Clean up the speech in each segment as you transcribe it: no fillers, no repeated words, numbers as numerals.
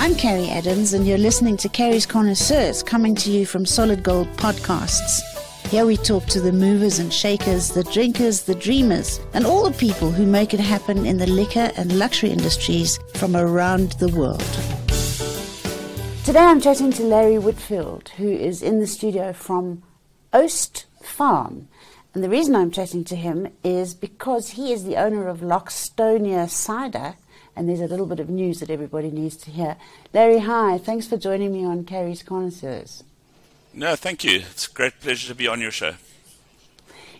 I'm Carrie Adams, and you're listening to Carrie's Connoisseurs, coming to you from Solid Gold Podcasts. Here we talk to the movers and shakers, the drinkers, the dreamers, and all the people who make it happen in the liquor and luxury industries from around the world. Today I'm chatting to Larry Whitfield, who is in the studio from Oost Farm. And the reason I'm chatting to him is because he is the owner of Loxtonia Cider, and there's a little bit of news that everybody needs to hear. Larry, hi. Thanks for joining me on Carrie's Connoisseurs. No, thank you. It's a great pleasure to be on your show.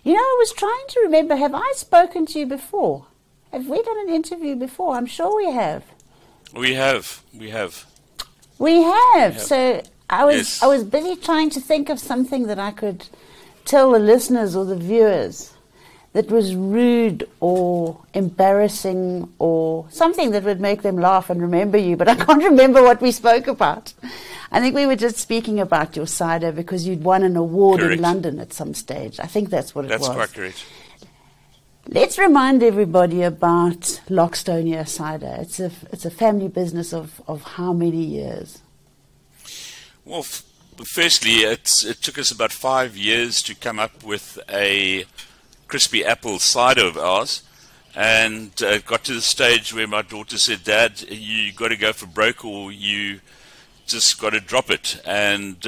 You know, I was trying to remember, have I spoken to you before? Have we done an interview before? I'm sure we have. We have. So I was busy trying to think of something that I could tell the listeners or the viewers that was rude or embarrassing or something that would make them laugh and remember you, but I can't remember what we spoke about. I think we were just speaking about your cider because you'd won an award in London at some stage. I think that's what it was. That's quite correct. Let's remind everybody about Loxtonia Cider. It's a family business of how many years? Well, firstly, it took us about 5 years to come up with a crispy apple cider of ours, and it got to the stage where my daughter said, "Dad, you got to go for broke, or you just got to drop it." And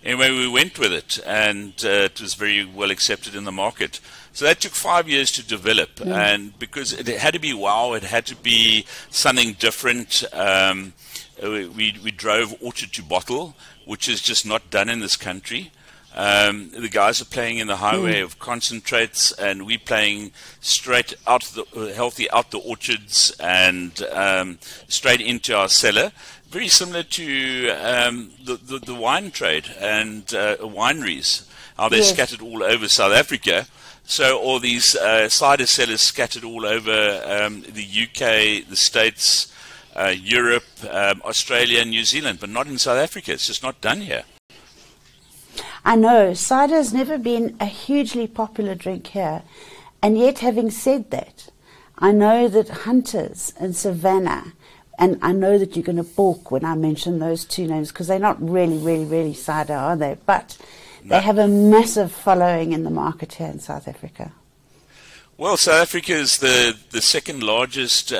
anyway, we went with it, and it was very well accepted in the market. So that took 5 years to develop, and because it had to be wow, it had to be something different. We drove orchard to bottle, which is just not done in this country. The guys are playing in the highway of concentrates, and we're playing straight out healthy out the orchards and straight into our cellar. Very similar to the wine trade and wineries, how they're scattered all over South Africa. So all these cider cellars scattered all over the UK, the States, Europe, Australia, and New Zealand, but not in South Africa. It's just not done here. I know, cider has never been a hugely popular drink here, and yet having said that, I know that Hunters and Savannah, and I know that you're going to balk when I mention those two names, because they're not really cider, are they? But they have a massive following in the market here in South Africa. Well, South Africa is the second largest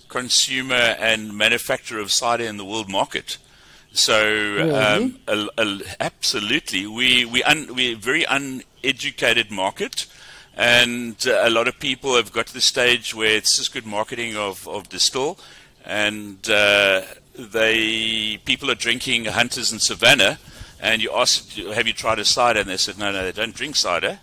consumer and manufacturer of cider in the world market. So absolutely, we're a very uneducated market, and a lot of people have got to the stage where it's just good marketing of distill, and people are drinking Hunters and Savannah, and you ask, have you tried a cider? And they said, no, they don't drink cider,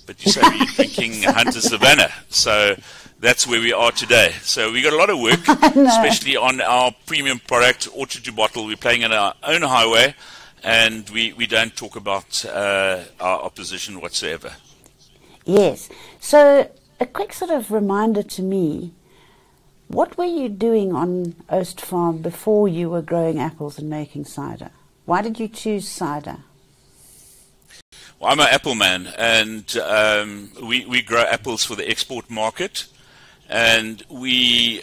but you say, are you drinking Hunters Savannah? So that's where we are today. So we got a lot of work, especially on our premium product, orchard to bottle. We're playing on our own highway, and we don't talk about our opposition whatsoever. Yes. So a quick sort of reminder to me, what were you doing on Oost Farm before you were growing apples and making cider? Why did you choose cider? Well, I'm an apple man, and we grow apples for the export market. And we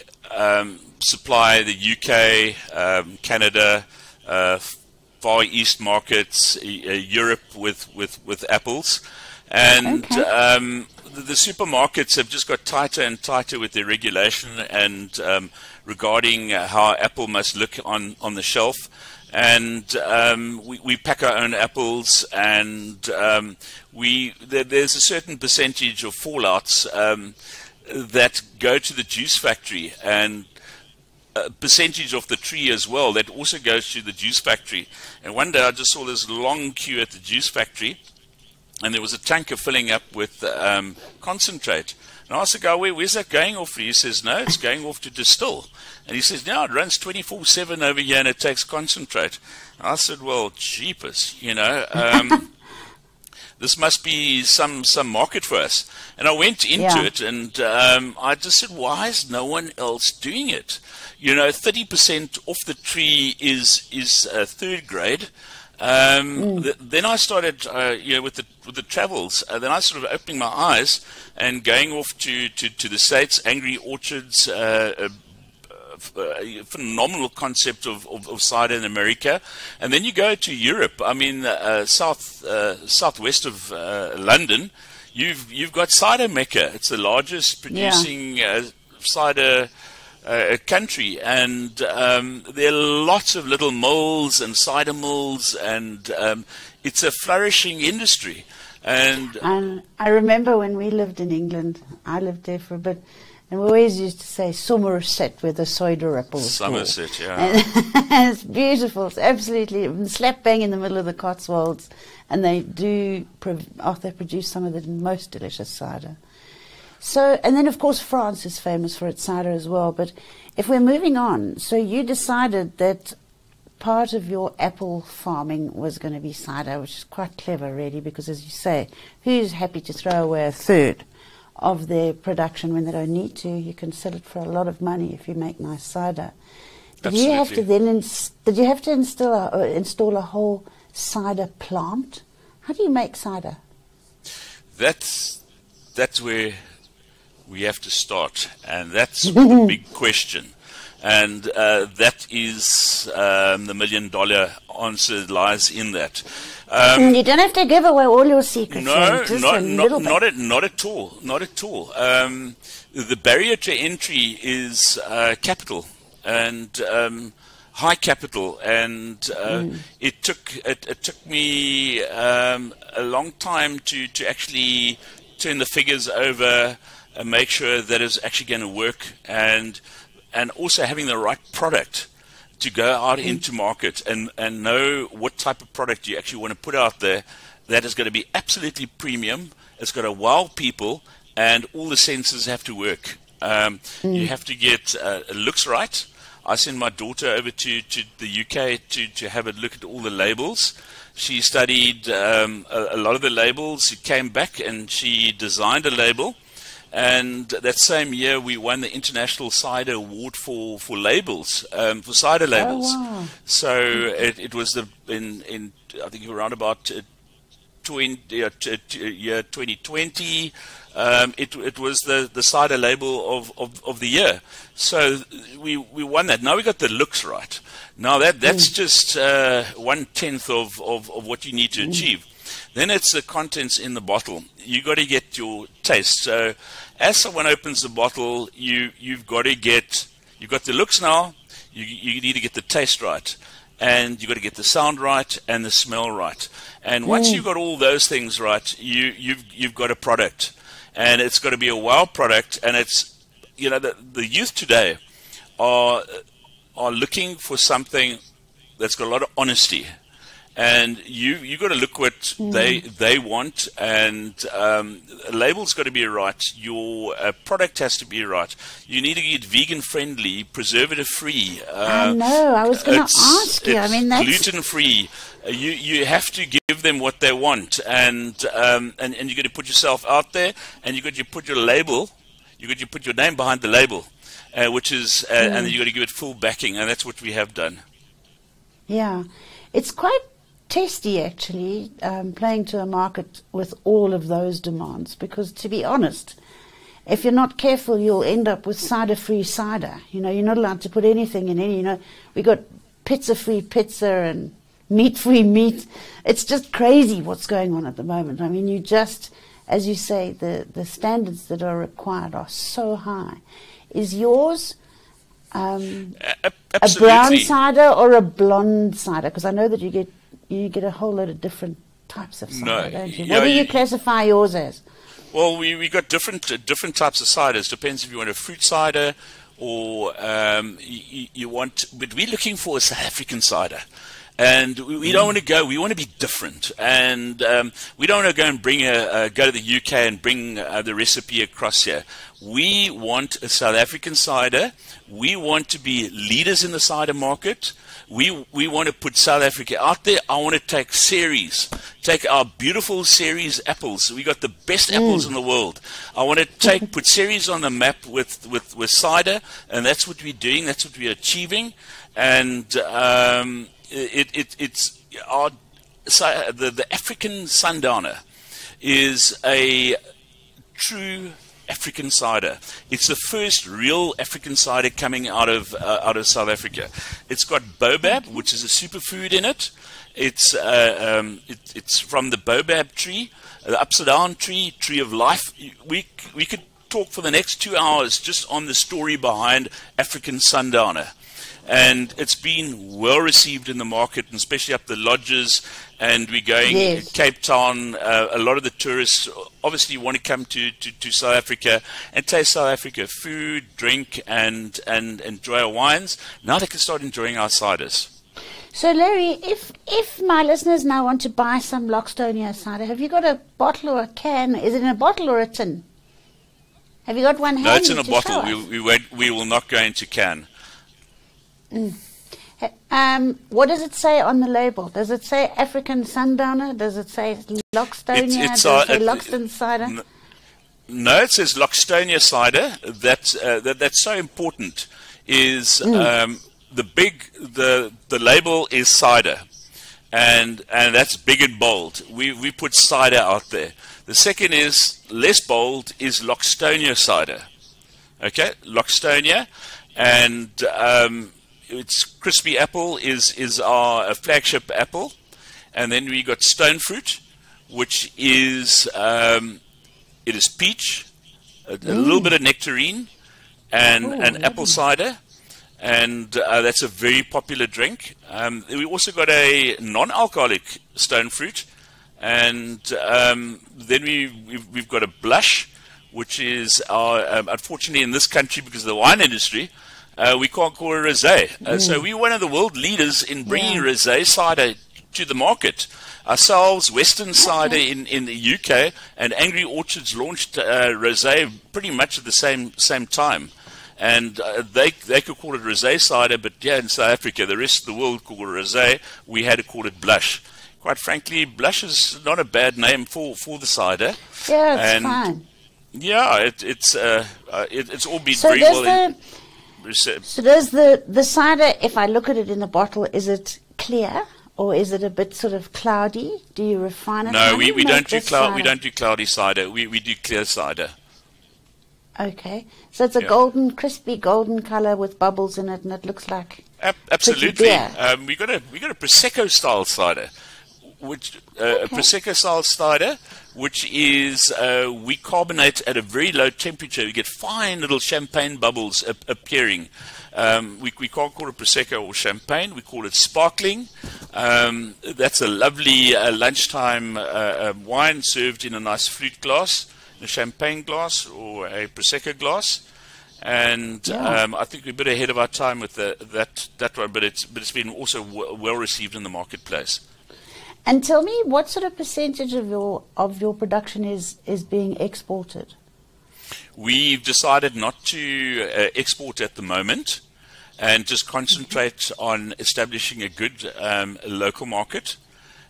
supply the UK, Canada, Far East markets, Europe with apples. And the supermarkets have just got tighter and tighter with their regulation and regarding how apple must look on the shelf. And we pack our own apples, and there's a certain percentage of fallouts that go to the juice factory, and a percentage of the tree as well that also goes to the juice factory. And one day I just saw this long queue at the juice factory, and there was a tanker filling up with concentrate. And I asked the guy, where's that going off to? He says, no, it's going off to distill. And he says, no, it runs 24/7 over here and it takes concentrate. And I said, well, jeepers, this must be some market for us. And I went into it, and I just said, why is no one else doing it? 30% off the tree is third grade. Then I started, with the travels. Then I started opening my eyes and going off to the States, Angry Orchards, phenomenal concept of cider in America. And then you go to Europe. I mean, southwest of London, you've got cider Mecca. It's the largest producing cider country, and there are lots of little mills and cider mills, and it's a flourishing industry. And I remember when we lived in England, I lived there for a bit, and we always used to say Somerset, where the cider apples Somerset, yeah. And it's beautiful. It's absolutely slap bang in the middle of the Cotswolds, and they produce some of the most delicious cider. So, and then of course France is famous for its cider as well. But if we're moving on, so you decided that part of your apple farming was going to be cider, which is quite clever, really, because as you say, who's happy to throw away a third of their production when they don't need to? You can sell it for a lot of money if you make nice cider. Did you have to then install a whole cider plant? How do you make cider? That's where we have to start, and that's the big question. And that is the $1,000,000 answer lies in that. You don't have to give away all your secrets. No, not at all. Not at all. The barrier to entry is capital, and high capital, and it took me a long time to actually turn the figures over and make sure that it's actually going to work, and also having the right product to go out into market and know what type of product you actually want to put out there that is going to be absolutely premium. It's got to wow people, and all the senses have to work. You have to get it looks right. I sent my daughter over to the UK to have a look at all the labels. She studied a lot of the labels. She came back and she designed a label. And that same year, we won the International Cider Award for labels, for cider labels. Oh, wow. So it was in I think around about year 2020. It was the cider label of the year. So we won that. Now we got the looks right. Now that's just 1/10 of what you need to achieve. Then it's the contents in the bottle. You got to get your taste. So as someone opens the bottle, you've got the looks now. You need to get the taste right, and you've got to get the sound right and the smell right. And once you've got all those things right, you've got a product, and it's got to be a wow product. And it's the youth today are looking for something that's got a lot of honesty. And you got to look what they want, and a label's got to be right. Your product has to be right. You need to get vegan friendly, preservative free. I know. I was going to ask you. I mean, that's gluten free. You have to give them what they want, and you got to put yourself out there, and you got to put your label. You got to put your name behind the label, which is, and then you got to give it full backing, and that's what we have done. Yeah, it's quite testy, actually, playing to a market with all of those demands, because to be honest, if you're not careful, you'll end up with cider-free cider. You're not allowed to put anything in any. We got pizza-free pizza and meat-free meat. It's just crazy what's going on at the moment. I mean, you just, as you say, the standards that are required are so high. Is yours a brown cider or a blonde cider? Because I know that you get a whole lot of different types of cider, don't you? What do you classify yours as? Well, we got different types of ciders. Depends if you want a fruit cider or you want. But we're looking for a South African cider, and we don't want to go. We want to be different, and we don't want to go and go to the UK and bring the recipe across here. We want a South African cider. We want to be leaders in the cider market. We want to put South Africa out there. I want to take Ceres, take our beautiful Ceres apples. We got the best apples in the world. I want to put Ceres on the map with cider, and that's what we're doing. That's what we're achieving, and it's the African Sundowner is a true African cider. It's the first real African cider coming out of South Africa. It's got baobab, which is a superfood in it. It's from the baobab tree, the upside down tree, tree of life. We could talk for the next 2 hours just on the story behind African Sundowner. And it's been well received in the market, and especially up the lodges. And we're going Yes. Cape Town. A lot of the tourists obviously want to come to South Africa and taste South Africa food, drink, and enjoy our wines. Now they can start enjoying our ciders. So, Larry, if my listeners now want to buy some Loxtonia cider, have you got a bottle or a can? Is it in a bottle or a tin? Have you got one handy? No, it's in a to bottle. show us? We will not go into can. What does it say on the label? Does it say African Sundowner? Does it say Loxtonia? Does it say Loxton cider? No, it says Loxtonia cider. That's so important. Is the label is cider, and that's big and bold. We put cider out there. The second is less bold, is Loxtonia cider. Okay, Loxtonia, and it's crispy apple is our flagship apple, and then we got stone fruit, which is it is peach, a little bit of nectarine, and apple cider, and that's a very popular drink. We also got a non-alcoholic stone fruit, and then we've got a blush, which is our unfortunately in this country, because of the wine industry, we can't call it rosé. So we're one of the world leaders in bringing rosé cider to the market. Ourselves, Western Cider in the UK, and Angry Orchards launched rosé pretty much at the same time. And they could call it rosé cider, but in South Africa, the rest of the world called it rosé. We had to call it blush. Quite frankly, blush is not a bad name for the cider. Yeah, it's fine. Yeah, it's all been very well received. So does the cider, if I look at it in the bottle, is it clear or is it a bit sort of cloudy? Do you refine it? No, we don't do cloudy cider. We do clear cider. Okay, so it's a golden, crispy golden color with bubbles in it, and it looks like absolutely. Beer. We got a prosecco style cider, which a prosecco style cider, which is we carbonate at a very low temperature. We get fine little champagne bubbles appearing. We can't call it prosecco or champagne. We call it sparkling. That's a lovely lunchtime wine served in a nice flute glass, a champagne glass or a prosecco glass, and I think we're a bit ahead of our time with that one, but it's been also well received in the marketplace. And tell me, what sort of percentage of your production is being exported? We've decided not to export at the moment, and just concentrate on establishing a good local market,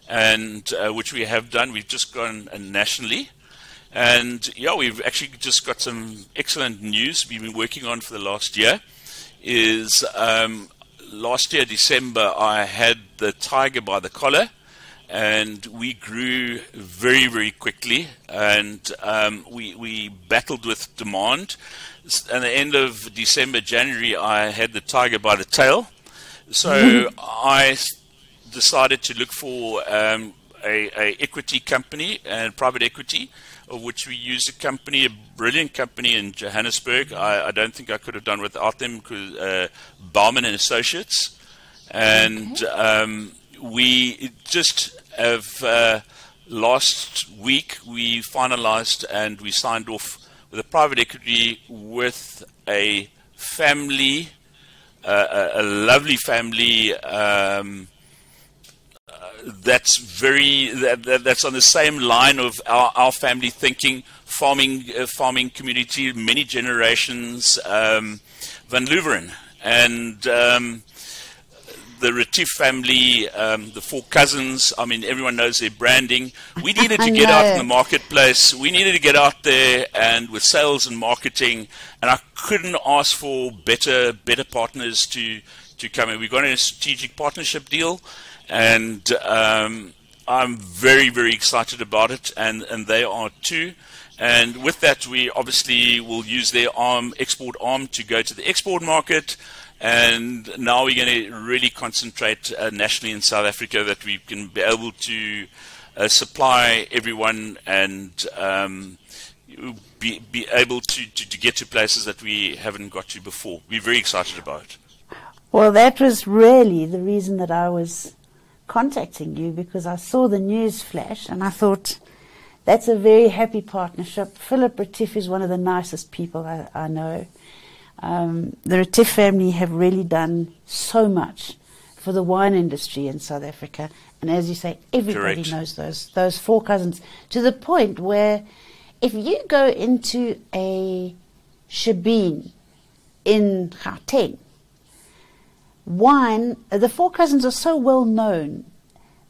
and which we have done. We've just gone nationally. And we've actually just got some excellent news we've been working on for the last year. Is last year, December, I had the tiger by the collar, and we grew very, very quickly, and we battled with demand. At the end of December, January, I had the tiger by the tail. So I decided to look for a equity company and private equity, of which we used a brilliant company in Johannesburg. I don't think I could have done without them, because Bauman and Associates. And we just have, last week, we finalized and we signed off with a private equity with a family, a lovely family, that's on the same line of our family thinking, farming community, many generations, Van Luveren, and the Retief family, the four cousins. I mean, everyone knows their branding. We needed to get out in the marketplace. We needed to get out there and with sales and marketing, and I couldn't ask for better partners to come in. We got in a strategic partnership deal, and I'm very, very excited about it, and they are too. And with that, we obviously will use their export arm to go to the export market. And now we're going to really concentrate nationally in South Africa, that we can be able to supply everyone and be able to get to places that we haven't got to before. We're very excited about it. Well, that was really the reason that I was contacting you, because I saw the news flash and I thought, that's a very happy partnership. Philip Retief is one of the nicest people I know. The Retief family have really done so much for the wine industry in South Africa. And as you say, everybody Correct. knows those four cousins, to the point where if you go into a shebeen in Gauteng, wine, the four cousins are so well known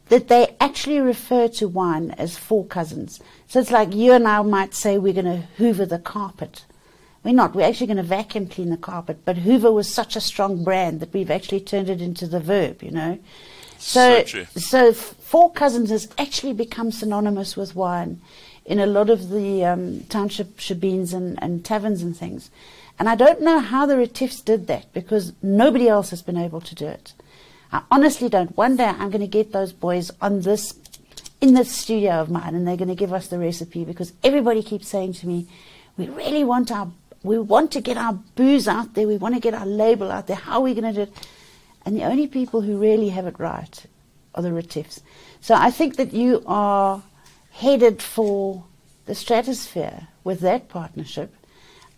that they actually refer to wine as four cousins. So it's like you and I might say we're going to hoover the carpet. We're not. We're actually going to vacuum clean the carpet. But hoover was such a strong brand that we've actually turned it into the verb, you know. So true. So four cousins has actually become synonymous with wine in a lot of the township shebeens and taverns and things. And I don't know how the Retiefs did that, because nobody else has been able to do it. I honestly don't. One day I'm going to get those boys in this studio of mine, and they're going to give us the recipe, because everybody keeps saying to me, we really want to get our booze out there, we want to get our label out there, how are we going to do it? And the only people who really have it right are the Retiefs. So I think that you are headed for the stratosphere with that partnership.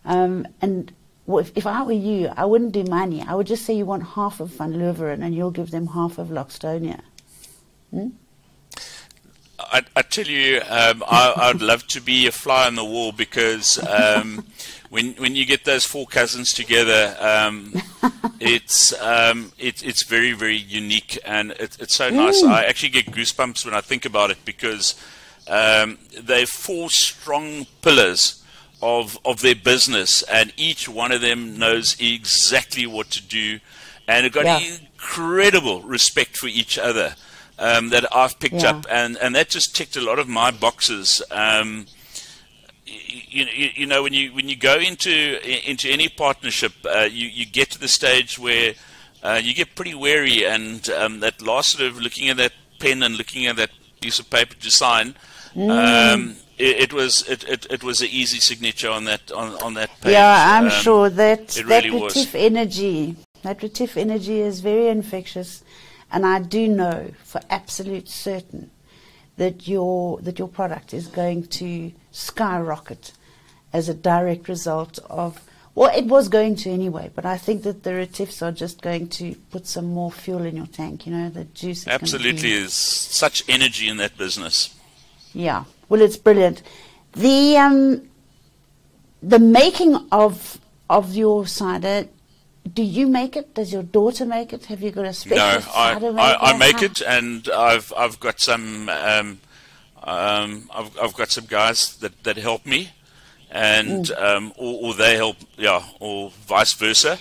And if I were you, I wouldn't do money. I would just say you want half of Van Leeuwen and you'll give them half of Loxtonia. I tell you, I'd love to be a fly on the wall, because when you get those four cousins together, it's very, very unique, and it's so nice. I actually get goosebumps when I think about it, because they're four strong pillars of their business, and each one of them knows exactly what to do, and they've got incredible respect for each other. That I've picked up, and that just ticked a lot of my boxes. You know, when you go into any partnership, you get to the stage where you get pretty wary, and that last sort of looking at that pen and looking at that piece of paper to sign, it was an easy signature on that page. Yeah, I'm sure that really that Retief energy is very infectious. And I do know for absolute certain that your product is going to skyrocket as a direct result of, well, it was going to anyway, but I think that the Retiefs are just going to put some more fuel in your tank, you know, the juice is absolutely is such energy in that business. Yeah, well, it's brilliant. The making of your cider, do you make it? Does your daughter make it? Have you got a special cider maker? I make it, and I've got some I've got some guys that help me, and or they help, or vice versa.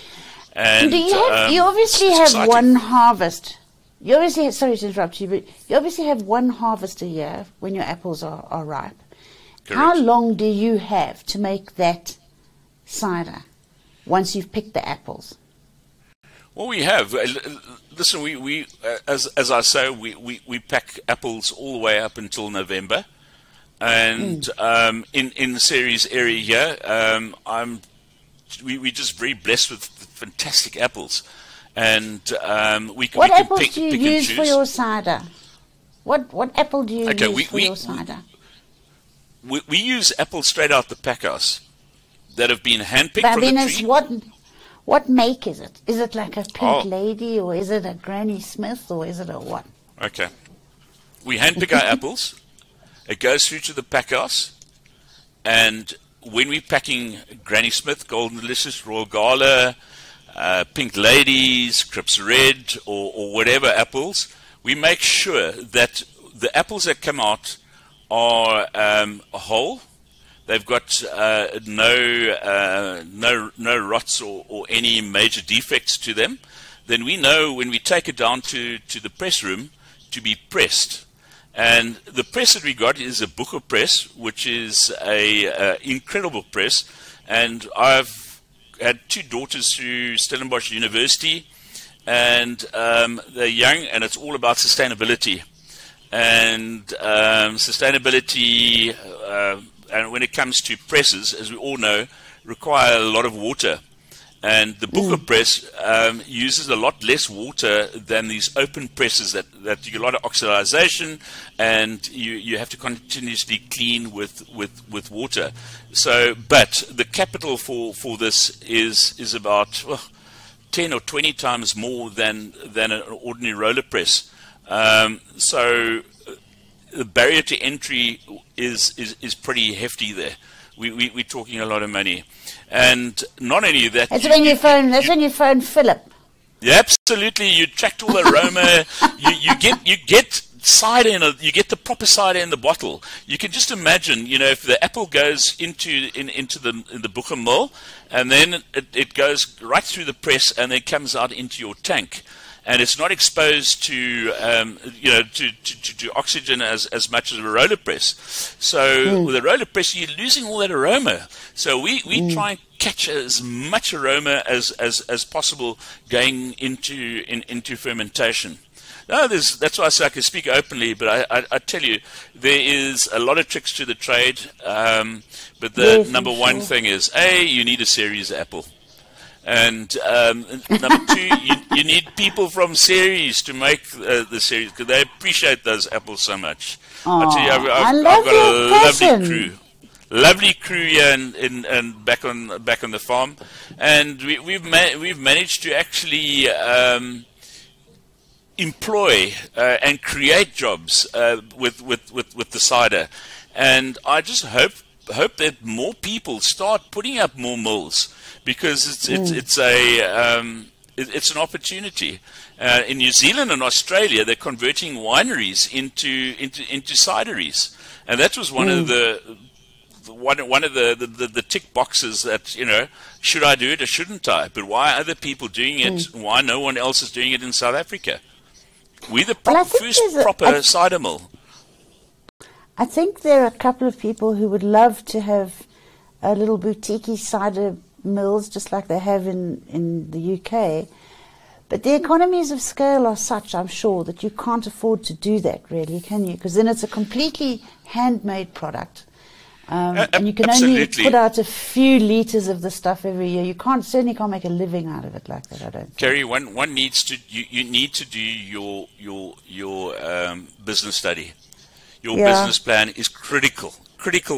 And do you obviously have one harvest. You obviously have, sorry to interrupt you, but you obviously have one harvest a year when your apples are ripe. Correct. How long do you have to make that cider once you've picked the apples? Well, we have. Listen, we as I say, we pack apples all the way up until November, and in the Ceres area here, we're just very blessed with fantastic apples, and we can. What we can apples pick, do you pick use and choose. for your cider? What apple do you use for your cider? We use apples straight out the packhouse that have been handpicked But from then the it's tree. what make is it? Is it like a Pink Lady, or is it a Granny Smith, or is it a what? Okay. We handpick our apples. It goes through to the packhouse, and when we're packing Granny Smith, Golden Delicious, Royal Gala, Pink Ladies, Crips Red, or whatever apples, we make sure that the apples that come out are whole. They've got no rots or any major defects to them. Then we know when we take it down to the press room to be pressed. And the press that we got is a Booker press, which is a incredible press. And I've had 2 daughters through Stellenbosch University, and they're young, and it's all about sustainability. And sustainability, and when it comes to presses, as we all know, require a lot of water. And the Booker press uses a lot less water than these open presses that you get a lot of oxidization, and you have to continuously clean with water. So, but the capital for this is about 10 or 20 times more than an ordinary roller press. So the barrier to entry is pretty hefty there. We're talking a lot of money. And not only that, that's when you phone Philip. Yeah, absolutely. You tract all the aroma. you get cider you get the proper cider in the bottle. You can just imagine, if the apple goes into the Booker mill, and then it goes right through the press and then comes out into your tank. And it's not exposed to oxygen as much as a roller press. So with a roller press, you're losing all that aroma. So we try and catch as much aroma as possible going into fermentation. No, that's why I say I can speak openly, but I tell you, there is a lot of tricks to the trade. But the number one thing is, you need a Ceres apple. And number 2, you need people from Ceres to make the Ceres, because they appreciate those apples so much. I tell you, I've got a lovely crew here and back on the farm, and we've managed to actually employ and create jobs with the cider, and I just hope that more people start putting up more mills. Because it's an opportunity. In New Zealand and Australia, they're converting wineries into cideries, and that was one of the tick boxes that should I do it or shouldn't I? But why are other people doing it? Why no one else is doing it in South Africa? We're the first proper cider mill. I think there are a couple of people who would love to have a little boutique cider mills, just like they have in the UK, but the economies of scale are such, I'm sure, that you can't afford to do that, really, can you? Because then it's a completely handmade product, and you can only put out a few liters of the stuff every year. You certainly can't make a living out of it like that, I don't think. Kerry, one needs to you need to do your business study. Your business plan is critical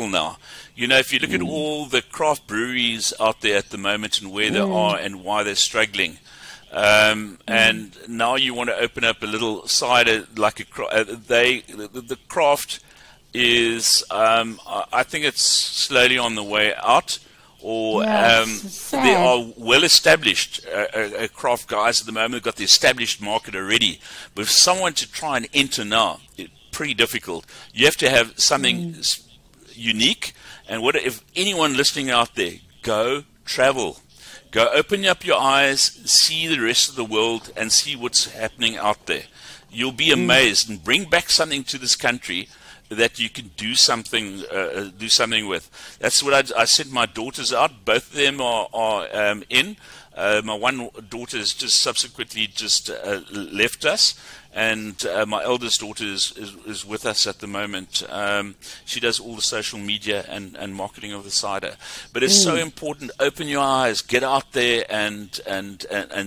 now. If you look at all the craft breweries out there at the moment and where they are and why they're struggling, and now you want to open up a little cider like the craft is, I think it's slowly on the way out, or there are well-established craft guys at the moment. They've got the established market already, but if someone to try and enter now, it's pretty difficult. You have to have something unique. And what if anyone listening out there, go travel, go open up your eyes, see the rest of the world, and see what's happening out there. You'll be amazed, and bring back something to this country that you can do something with. That's what I sent my daughters out. Both of them are in. My one daughter has just subsequently left us, and my eldest daughter is with us at the moment. She does all the social media and marketing of the cider. But it's so important. Open your eyes, get out there, and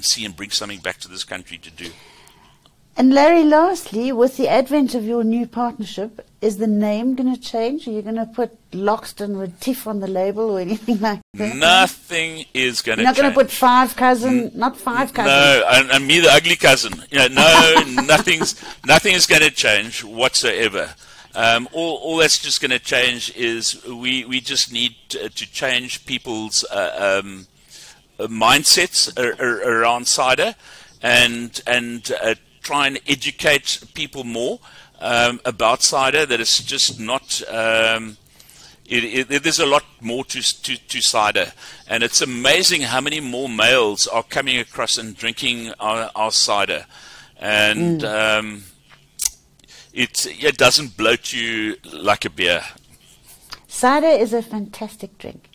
see and bring something back to this country to do. And Larry, lastly, with the advent of your new partnership, is the name going to change? Are you going to put Loxton with Tiff on the label or anything like that? Nothing is going to change. You're not going to put Five Cousin, not Five Cousin. No, and me the ugly cousin. Nothing is going to change whatsoever. All that's just going to change is we just need to change people's mindsets around cider, and try and educate people more about cider, that it's just not there's a lot more to cider, and it's amazing how many more males are coming across and drinking our cider, and it doesn't bloat you like a beer. Cider is a fantastic drink.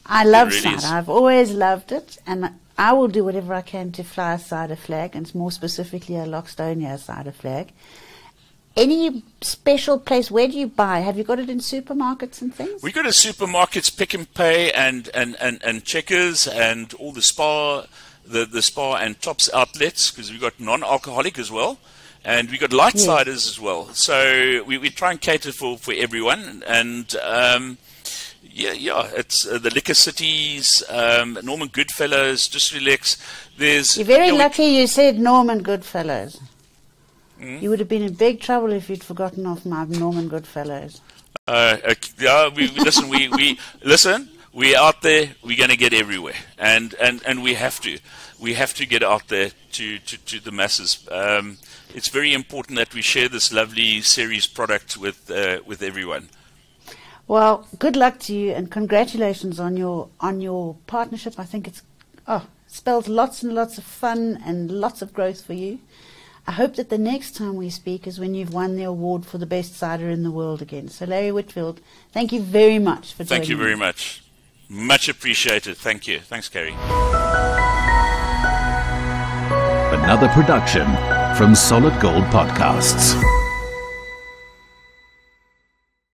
I love really cider. is. I've always loved it, and I will do whatever I can to fly a cider flag, and more specifically a Loxtonia cider flag. Any special place? Where do you buy? Have you got it in supermarkets and things? We go to supermarkets, Pick and Pay, and Checkers, and all the Spa, the Spa and Tops outlets, because we've got non-alcoholic as well, and we've got light Yes. ciders as well. So we try and cater for everyone, and it's the liquor cities, Norman Goodfellows, Just Relax. You're very lucky you said Norman Goodfellows. You would have been in big trouble if you'd forgotten of my Norman Goodfellows. Listen. Listen. We're out there. We're going to get everywhere, and we have to. We have to get out there to the masses. It's very important that we share this lovely Ceres product with everyone. Well, good luck to you, and congratulations on your partnership. I think it spells lots and lots of fun and lots of growth for you. I hope that the next time we speak is when you've won the award for the best cider in the world again. So, Larry Whitfield, thank you very much for joining Thank you very me. much. Much appreciated. Thank you. Thanks, Kerry. Another production from Solid Gold Podcasts.